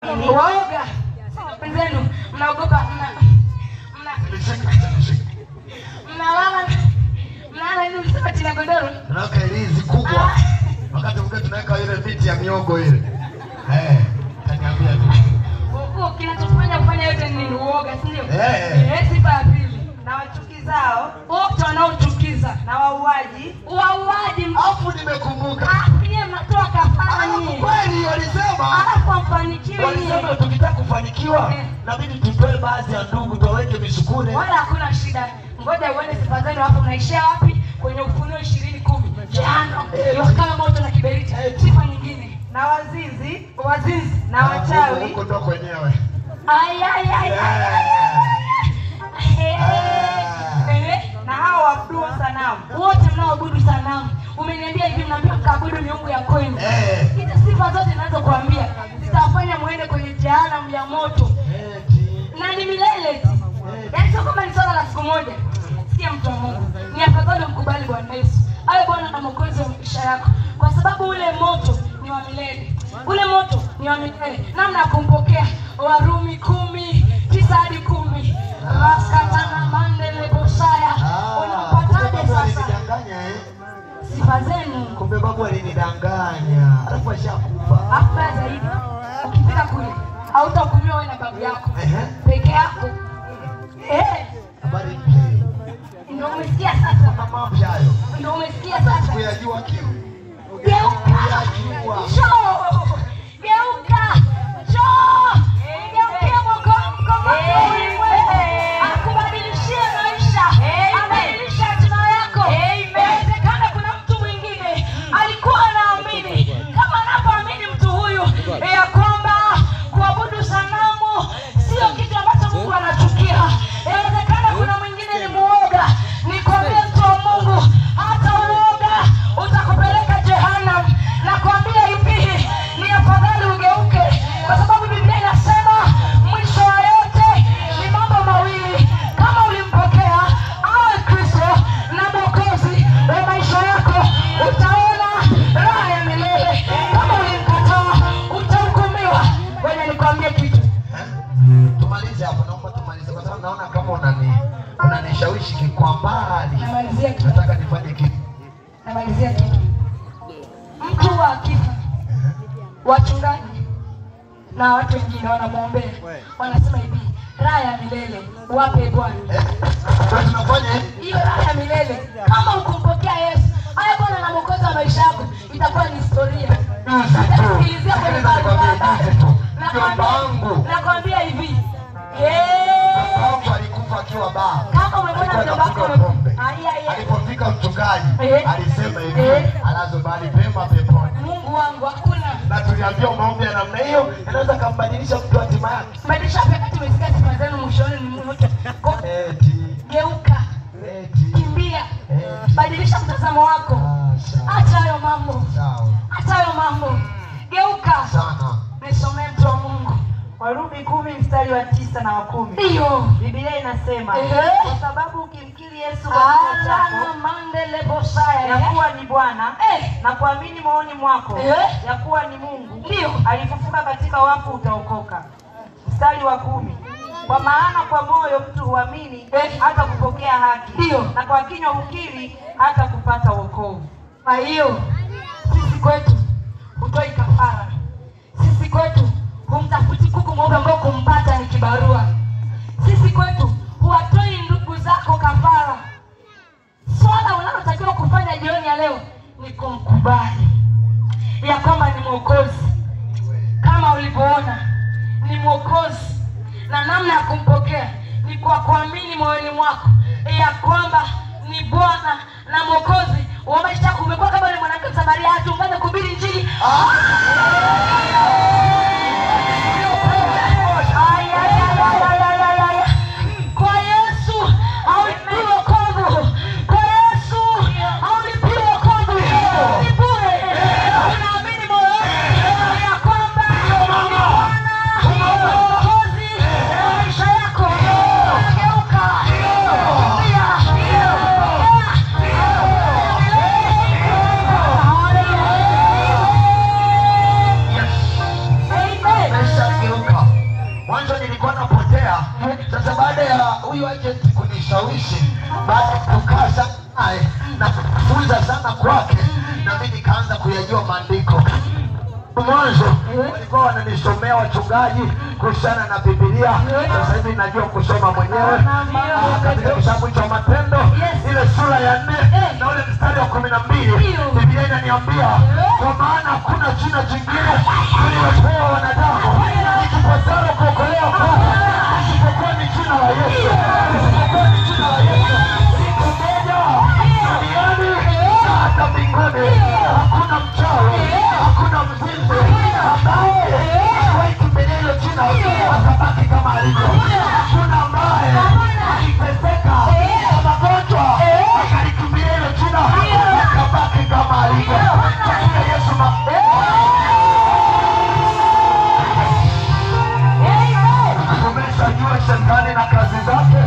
Waoga. Wenzenu mnaogopa mnalala hivi msema tina godoro. Tunaweka ilizi kubwa. Wakati mwingine tunaweka ile miti ya miogo ile. Taniambia tu. Kinachofanya kufanya yote ni uoga, si ndio? Sifa ya pili. Na wachukizao, wote wanaochukiza na wauaji. Afu nimekumbuka. Yeye mnatoa kafara nyinyi. Kweli walisema. Alafu mfanikiwe nyinyi. Walisema tukitaka kufanikiwa inabidi tutoe baadhi ya ndugu tuweke misukule. Wala hakuna shida. Ngoja uone sifa zenu hapo mnaishia wapi? Kwenye Ufunuo 20:10. Jehanamu. Kama moto na kiberiti. Sifa nyingine. Na wazinzi, na wachawi. Huko ndo kwenyewe. Na hao waabudu sanamu. Wote mnaoabudu sanamu. Umeniambia hivi mnaambia mkaabudu miungu ya kwenu. Hizo sifa zote ninazokuambia zitawafanya muende kwenye jehanamu ya moto. Na ni milele. Yaani sio kama ni swala la siku moja. Sikia mtu wa Mungu. Ni afadhali mkubali Bwana Yesu. Awe Bwana na Mwokozi wa maisha yako. Kwa sababu ule moto ni wa milele. Ule moto ni wa milele. Namna ya kumpokea Warumi 10:9-10. Raskatana mandele bosaya. Unapataje sasa? Sifa zenu. Kumbe babu alinidanganya. Alafu ashakufa. Hapa zaidi. Ukifika kule, hautahukumiwa wewe na babu yako. Peke yako. Habari mpe. Ndio umesikia sasa. Mama mjayo. Ndio umesikia sasa. Kuyajua kiu. Geuka. Njoo. Geuka. Njoo. Geukia mkono akubadilishie maisha. Abadilishe hatima yako. Inawezekana kuna mtu mwingine alikuwa anaamini kama anapoamini mtu huyu ya kwamba kuabudu sanamu sio kitu ambacho Mungu anachukia. Inawezekana kuna mwingine ni muoga. Nikwambie mtu wa Mungu, hata uoga utakupeleka jehanamu. Nakwambia hivi, ni afadhali ugeuke, kwa sababu Biblia inasema mwisho wa yote ni mambo mawili. Kama ulimpokea awe Kristo na Mwokozi wa maisha yako, utaona raha ya milele. Kama ulimkataa, utahukumiwa. Ngoja nikwambie kitu. Tumalize hapo, naomba tumalize kwa sababu naona kama unanishawishi kwa mbali. Namalizia kitu. Nataka nifanye kitu. Namalizia kitu. Mtu wa akifa, wachungaji na watu wengine wanamwombea. Wanasema hivi, raha ya milele wape Bwana. Tunafanya hiyo raha ya milele. Kama ukumpokea Yesu, haya Bwana na Mwokozi wa maisha yako, itakuwa ni historia. Sikilizia kwenye nakwambia hivi. Baba alikufa akiwa baa. Kama umemwona mjomba wako alipofika mchungaji alisema hivi, alazo bali pema peponi. Mungu wangu hakuna. Na tuliambia maombi ya namna hiyo yanaweza kumbadilisha mtu hatima yake. Badilisha wakati umesikia sifa zenu mwishoni ni moto. Geuka. Kimbia. Badilisha mtazamo wako. Acha hayo mambo. Acha hayo mambo. Geuka. Sana. Nisomee mtu wa Mungu. Warumi 10:9 na 10. Ndio. Biblia inasema, kwa sababu ukimkiri Yesu kwa kinywa chako ya kuwa ni Bwana na kuamini moyoni mwako ya kuwa ni Mungu alifufuka katika wafu, utaokoka. Mstari wa 10. Kwa maana kwa moyo mtu huamini hata kupokea haki, na kwa kinywa hukiri hata kupata wokovu. Kwa hiyo sisi kwetu hutoi kafara. Sisi kwetu humtafuti kuku mweupe ambao kumpata ni kibarua. Sisi kwetu huwatoi ndugu zako kafara. Swala unalotakiwa kufanya jioni ya leo ni kumkubali ya kwamba ni Mwokozi. Kama ulivyoona ni Mwokozi, na namna ya kumpokea ni kwa kuamini moyoni mwako ya kwamba ni Bwana na Mwokozi wa maisha yako. Umekuwa kama ni mwanamke Msamaria, ungane kuhubiri Injili. mwanzo nilikuwa napotea. Sasa baada ya huyu agent kunishawishi, baada ya kukaa sana naye na kufunza sana kwake, na mimi nikaanza kuyajua maandiko. Mwanzo walikuwa wananisomea wachungaji kuhusiana na Biblia. Sasa hivi najua kusoma mwenyewe. Katika kitabu cha Matendo ile sura ya 4 na ule mstari wa 12, Biblia inaniambia kwa maana hakuna jina jingine lililopewa wanadamu likipasalo kuokolewa kwake isipokuwa ni jina la Yesu. Isipokuwa ni jina la Yesu. Siku moja duniani na hata mbinguni hakuna mchawi, hakuna mzinzi ambaye hawaikimbilia hilo jina atabaki kama alivyo. Hakuna ambaye akiteseka na magonjwa akalikimbilia hilo jina akabaki kama alivyo. Katika Yesu tumeshajua shetani na kazi zake.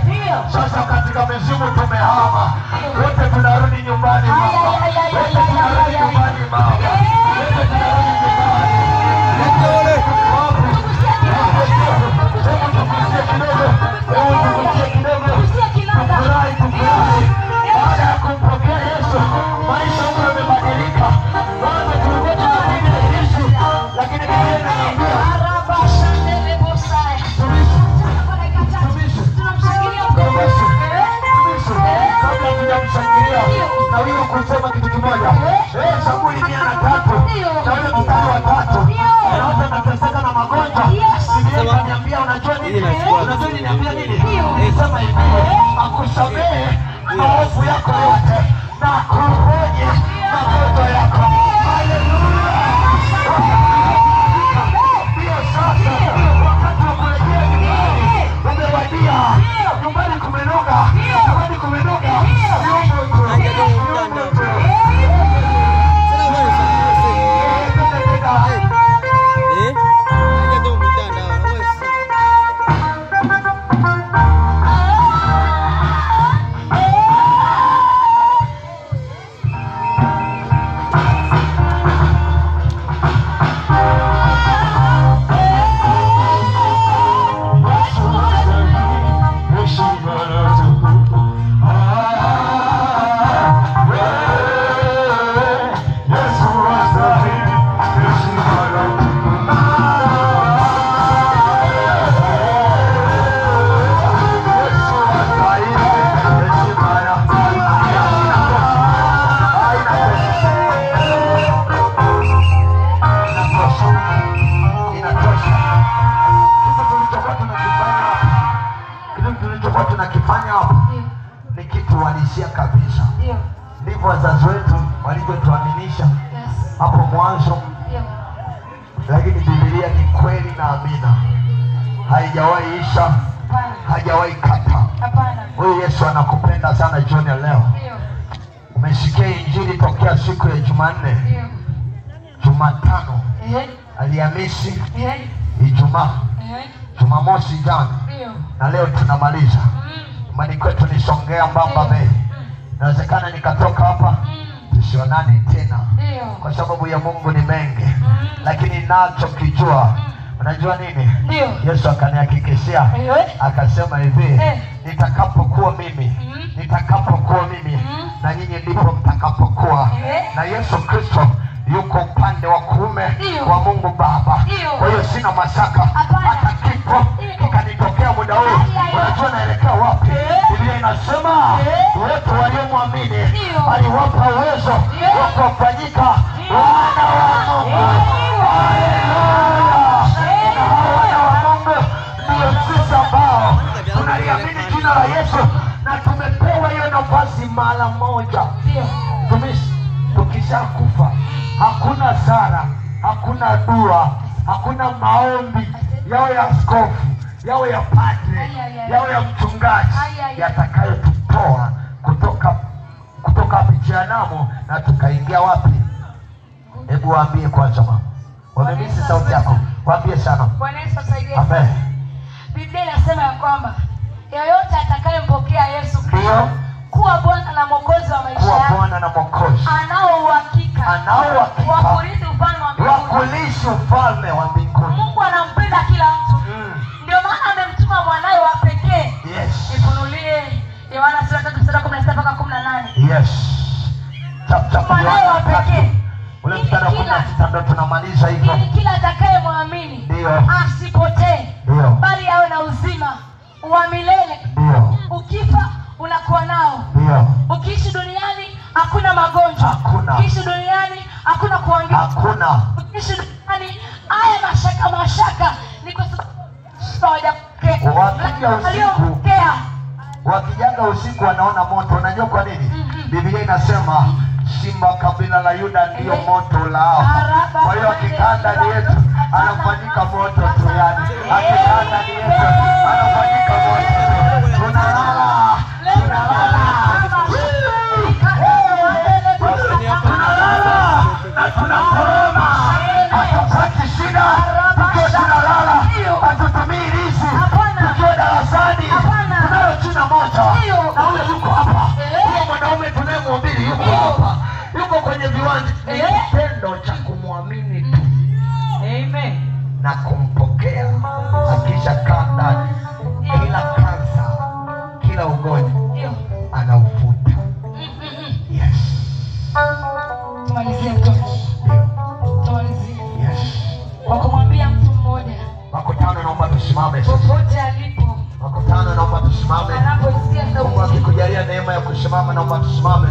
Sasa katika mizimu tumehama. Wote tunarudi nyumbani mama. Wote tunarudi nyumbani mama. Wote tunarudi nyumbani. Tufurahi. Baada ya kumpokea Yesu, maisha yangu yamebadilika. Baada tulikuwa tunapiga Yesu, lakini Biblia inaniambia na huyo kusema kitu kimoja. Zaburi 103 na ule mstari wa 3. Naona nateseka na magonjwa. Biblia inaniambia unajua nini? Unajua niniambia nini? Sema hivi, akusamehe maovu yako yote na kuponye magonjwa yako. Haleluya. Ndio sasa wakati wa kurejea nyumbani umewadia. Nyumbani kumenoga. Nyumbani kumenoga. Tunakifanya hapo ni kitu walisia kabisa. Ndivyo wazazi wetu walivyotuaminisha hapo mwanzo. Lakini Biblia ni kweli na amina, haijawahi isha, haijawahi kata. Huyu Yesu anakupenda sana jioni ya leo. Umesikia injili tokea siku ya Jumanne, Jumatano, Alhamisi, Ijumaa, Jumamosi jana, na leo tunamaliza. Imani kwetu ni Songea Mbamba Bay. Inawezekana nikatoka hapa tusionane tena, kwa sababu ya Mungu ni mengi. Lakini nacho kijua, unajua nini? Yesu akanihakikishia akasema hivi, nitakapokuwa mimi na nyinyi ndipo mtakapokuwa. Na Yesu Kristo yuko upande wa kuume wa Mungu Baba. Kwa hiyo sina mashaka hata kifo kikanitokea muda huu. Unajua naelekea wapi? Biblia inasema wote waliomwamini aliwapa uwezo wa kufanyika wana wa Mungu. Haleluya! Wana wa Mungu ndio sisi ambao tunaliamini jina la Yesu na tumepewa hiyo nafasi mara moja. Tukisha kufa hakuna sala, hakuna dua, hakuna maombi yao ya askofu, yao ya padre, yao ya mchungaji yatakayotutoa kutoka hapo jehanamu na tukaingia wapi? Hebu waambie kwanza mama. Wamemisi sauti yako. Waambie sana. Bwana Yesu asaidie. Amen. Biblia inasema ya kwamba yeyote atakayempokea Yesu Kristo kuwa Bwana na Mwokozi wa maisha yake, Bwana na Mwokozi, anao uhakika wa kurithi ufalme wa mbinguni. Wa kuishi ufalme wa mbinguni. Mungu anampenda kila mtu. Ndio maana asipotee, Ndio. bali awe na uzima wa milele. Ndio. Ukifa unakuwa nao. Ndio. Ukiishi duniani hakuna magonjwa. Hakuna. Ukiishi duniani hakuna kuanguka. Hakuna. Ukiishi duniani haya mashaka ni kwa sababu wakijaga usiku wanaona moto. Unajua kwa nini? Biblia inasema simba kabila la Yuda ndio moto lao. Kwa hiyo akikaa ndani yetu anafanyika moto tu, yani akikaa ndani yetu anafanyika moto tu. Tunalala na tunakoroma, hatupati shida. Tukiwa tunalala hatutumii rizi, tukiwa darasani tunayochuna moto. Na huyo yuko hapa, huyo mwanaume tunayemhubiri yuko hapa, yuko kwenye viwanja. Ni kitendo cha kumwamini tu, Amen, na kumpokea. Akisha kaa ndani, kila kansa, kila ugonjwa anaufuta. Yes. Tumalizie mtoto. Tumalizie. Yes. Kwa kumwambia mtu mmoja. Makutano naomba tusimame. Popote alipo. Makutano naomba tusimame. Anaposikia sauti. Mungu akikujalia neema ya kusimama naomba tusimame.